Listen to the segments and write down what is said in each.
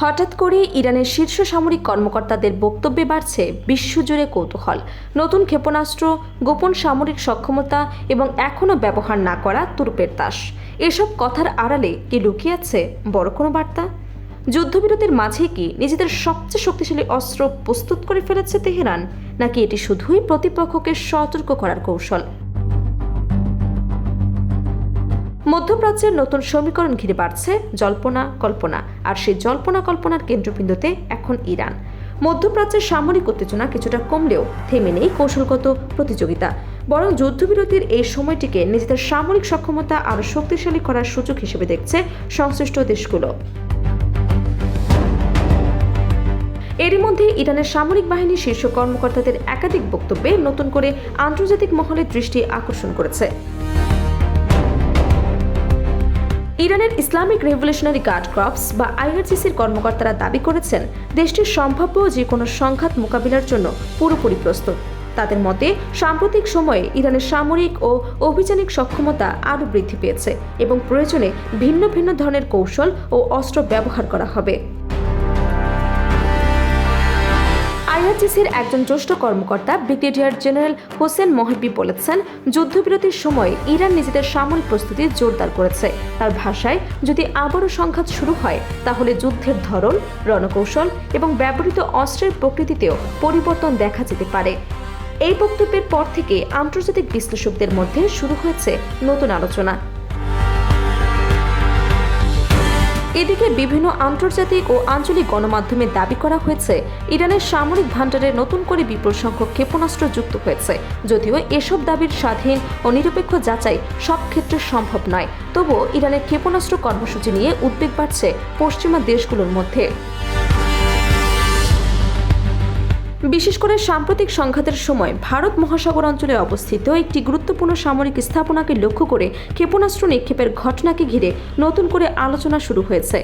হঠাৎ করে ইরানের শীর্ষ সামরিক কর্মকর্তাদের বক্তব্যে বাড়ছে বিশ্বজুড়ে কৌতূহল। নতুন ক্ষেপণাস্ত্র, গোপন সামরিক সক্ষমতা এবং এখনও ব্যবহার না করা তুরপের তাস। এসব কথার আড়ালে কি লুকিয়ে আছে বড় কোনো বার্তা? যুদ্ধবিরতির মাঝে কি নিজেদের সবচেয়ে শক্তিশালী অস্ত্র প্রস্তুত করে ফেলেছে তেহরান, নাকি এটি শুধুই প্রতিপক্ষকে সতর্ক করার কৌশল? মধ্যপ্রাচ্যের নতুন সমীকরণ ঘিরে বাড়ছে জল্পনা কল্পনা, আর সেই জল্পনা কল্পনার কেন্দ্রবিন্দুতে এখন ইরান। মধ্যপ্রাচ্যের সামরিক উত্তেজনা কিছুটা কমলেও থেমে নেই কৌশলগত প্রতিযোগিতা, বরং যুদ্ধবিরতির এই সময়টিকে নিজেদের সামরিক সক্ষমতা আরও শক্তিশালী করার সুযোগ হিসেবে দেখছে সংশ্লিষ্ট দেশগুলো। এরই মধ্যে ইরানের সামরিক বাহিনীর শীর্ষ কর্মকর্তাদের একাধিক বক্তব্যে নতুন করে আন্তর্জাতিক মহলের দৃষ্টি আকর্ষণ করেছে। ইরানের ইসলামিক রেভলিউশনারি গার্ড কর্পস বা আইআরজিসির কর্মকর্তারা দাবি করেছেন দেশটির সম্ভাব্য যে কোনো সংঘাত মোকাবিলার জন্য পুরোপুরি প্রস্তুত। তাদের মতে সাম্প্রতিক সময়ে ইরানের সামরিক ও অভিযানিক সক্ষমতা আরও বৃদ্ধি পেয়েছে এবং প্রয়োজনে ভিন্ন ভিন্ন ধরনের কৌশল ও অস্ত্র ব্যবহার করা হবে। আইআরজিসির একজন জ্যেষ্ঠ কর্মকর্তা ব্রিগেডিয়ার জেনারেল হোসেন মহব্বি বলেছেন, যুদ্ধবিরতির সময় ইরান নিজেদের সামরিক প্রস্তুতি জোরদার করেছে। তার ভাষায়, যদি আবারও সংঘাত শুরু হয় তাহলে যুদ্ধের ধরন, রণকৌশল এবং ব্যবহৃত অস্ত্রের প্রকৃতিতেও পরিবর্তন দেখা যেতে পারে। এই বক্তব্যের পর থেকে আন্তর্জাতিক বিশ্লেষকদের মধ্যে শুরু হয়েছে নতুন আলোচনা। এদিকে বিভিন্ন আন্তর্জাতিক ও আঞ্চলিক গণমাধ্যমে দাবি করা হয়েছে ইরানের সামরিক ভান্ডারে নতুন করে বিপুল সংখ্যক ক্ষেপণাস্ত্র যুক্ত হয়েছে। যদিও এসব দাবির স্বাধীন ও নিরপেক্ষ যাচাই সব ক্ষেত্রে সম্ভব নয়, তবুও ইরানের ক্ষেপণাস্ত্র কর্মসূচি নিয়ে উদ্বেগ বাড়ছে পশ্চিমা দেশগুলোর মধ্যে। বিশেষ করে সাম্প্রতিক সংঘাতের সময় ভারত মহাসাগর অঞ্চলে অবস্থিত একটি গুরুত্বপূর্ণ সামরিক স্থাপনাকে লক্ষ্য করে ক্ষেপণাস্ত্র নিক্ষেপের ঘটনাকে ঘিরে নতুন করে আলোচনা শুরু হয়েছে।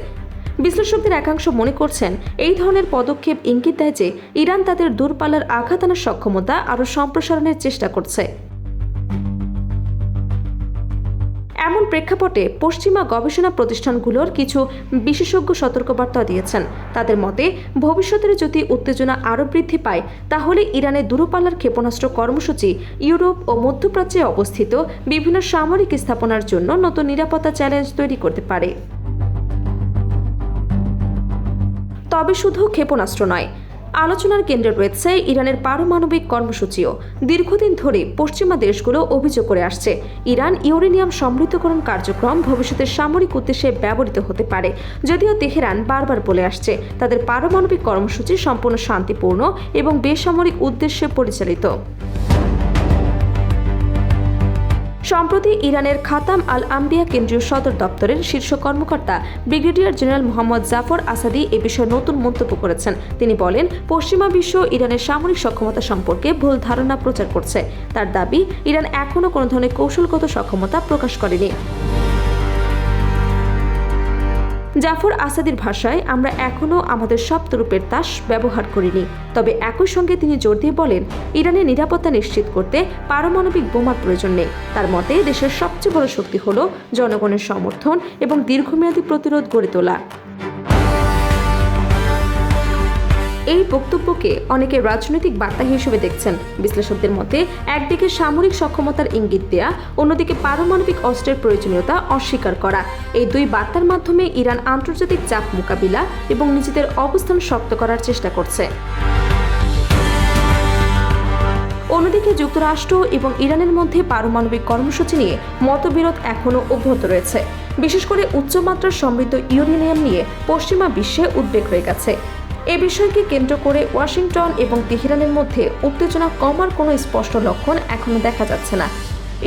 বিশ্লেষকদের একাংশ মনে করছেন, এই ধরনের পদক্ষেপ ইঙ্গিত দেয় যে ইরান তাদের দূরপাল্লার আঘাত আনার সক্ষমতা আরও সম্প্রসারণের চেষ্টা করছে। এমন প্রেক্ষাপটে পশ্চিমা গবেষণা প্রতিষ্ঠানগুলোর কিছু বিশেষজ্ঞ সতর্কবার্তা দিয়েছেন। তাদের মতে, ভবিষ্যতের যদি উত্তেজনা আরও বৃদ্ধি পায় তাহলে ইরানের দূরপাল্লার ক্ষেপণাস্ত্র কর্মসূচি ইউরোপ ও মধ্যপ্রাচ্যে অবস্থিত বিভিন্ন সামরিক স্থাপনার জন্য নতুন নিরাপত্তা চ্যালেঞ্জ তৈরি করতে পারে। তবে শুধু ক্ষেপণাস্ত্র নয়, আলোচনার কেন্দ্রে রয়েছে ইরানের পারমাণবিক কর্মসূচিও। দীর্ঘদিন ধরে পশ্চিমা দেশগুলো অভিযোগ করে আসছে, ইরান ইউরেনিয়াম সমৃদ্ধকরণ কার্যক্রম ভবিষ্যতের সামরিক উদ্দেশ্যে ব্যবহৃত হতে পারে। যদিও তেহরান বারবার বলে আসছে তাদের পারমাণবিক কর্মসূচি সম্পূর্ণ শান্তিপূর্ণ এবং বেসামরিক উদ্দেশ্যে পরিচালিত। সম্প্রতি ইরানের খাতাম আল আম্বিয়া কেন্দ্রীয় সদর দপ্তরের শীর্ষ কর্মকর্তা ব্রিগেডিয়ার জেনারেল মোহাম্মদ জাফর আসাদি এ বিষয়ে নতুন মন্তব্য করেছেন। তিনি বলেন, পশ্চিমা বিশ্ব ইরানের সামরিক সক্ষমতা সম্পর্কে ভুল ধারণা প্রচার করছে। তার দাবি, ইরান এখনও কোনো ধরনের কৌশলগত সক্ষমতা প্রকাশ করেনি। জাফর আসাদির ভাষায়, আমরা এখনও আমাদের সব তুরপের তাস ব্যবহার করিনি। তবে একই সঙ্গে তিনি জোর দিয়ে বলেন, ইরানের নিরাপত্তা নিশ্চিত করতে পারমাণবিক বোমার প্রয়োজন নেই। তার মতে, দেশের সবচেয়ে বড় শক্তি হল জনগণের সমর্থন এবং দীর্ঘমেয়াদী প্রতিরোধ গড়ে তোলা। এই বক্তব্যকে অনেকে রাজনৈতিক বার্তা হিসেবে দেখছেন। বিশ্লেষকদের মতে, একদিকে সামরিক সক্ষমতার ইঙ্গিত দেয়া, অন্যদিকে পারমাণবিক অস্ত্রের প্রয়োজনীয়তা অস্বীকার করা। এই দুই বার্তার মাধ্যমে ইরান আন্তর্জাতিক চাপ মোকাবিলা এবং নিজেদের অবস্থান শক্ত করার চেষ্টা করছে। অন্যদিকে যুক্তরাষ্ট্র এবং ইরানের মধ্যে পারমাণবিক কর্মসূচি নিয়ে মতবিরোধ এখনও অব্যাহত রয়েছে। বিশেষ করে উচ্চমাত্রার সমৃদ্ধ ইউরেনিয়াম নিয়ে পশ্চিমা বিশ্বে উদ্বেগ হয়ে গেছে। এ বিষয়কে কেন্দ্র করে ওয়াশিংটন এবং তেহরানের মধ্যে উত্তেজনা কমার কোনো স্পষ্ট লক্ষণ এখনো দেখা যাচ্ছে না।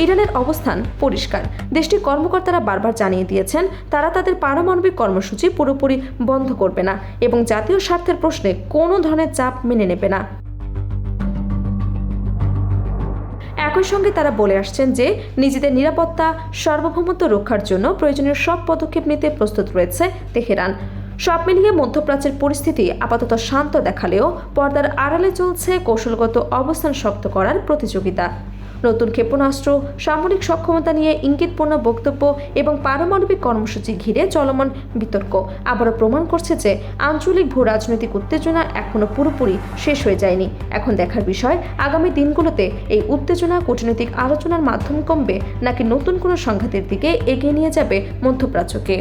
ইরানের অবস্থান পরিষ্কার। দেশটির কর্মকর্তারা বারবার জানিয়ে দিয়েছেন তারা তাদের পারমাণবিক কর্মসূচি পুরোপুরি বন্ধ করবে না এবং জাতীয় স্বার্থের প্রশ্নে কোনো ধরনের চাপ মেনে নেবে না। একই সঙ্গে তারা বলে আসছেন যে নিজেদের নিরাপত্তা সার্বভৌমত্ব রক্ষার জন্য প্রয়োজনীয় সব পদক্ষেপ নিতে প্রস্তুত রয়েছে তেহরান। সব মিলিয়ে মধ্যপ্রাচ্যের পরিস্থিতি আপাতত শান্ত দেখালেও পর্দার আড়ালে চলছে কৌশলগত অবস্থান শক্ত করার প্রতিযোগিতা। নতুন ক্ষেপণাস্ত্র, সামরিক সক্ষমতা নিয়ে ইঙ্গিতপূর্ণ বক্তব্য এবং পারমাণবিক কর্মসূচি ঘিরে চলমান বিতর্ক আবারও প্রমাণ করছে যে আঞ্চলিক ভূ রাজনৈতিক উত্তেজনা এখনও পুরোপুরি শেষ হয়ে যায়নি। এখন দেখার বিষয় আগামী দিনগুলোতে এই উত্তেজনা কূটনৈতিক আলোচনার মাধ্যমে কমবে নাকি নতুন কোনো সংঘাতের দিকে এগিয়ে নিয়ে যাবে মধ্যপ্রাচ্যকে।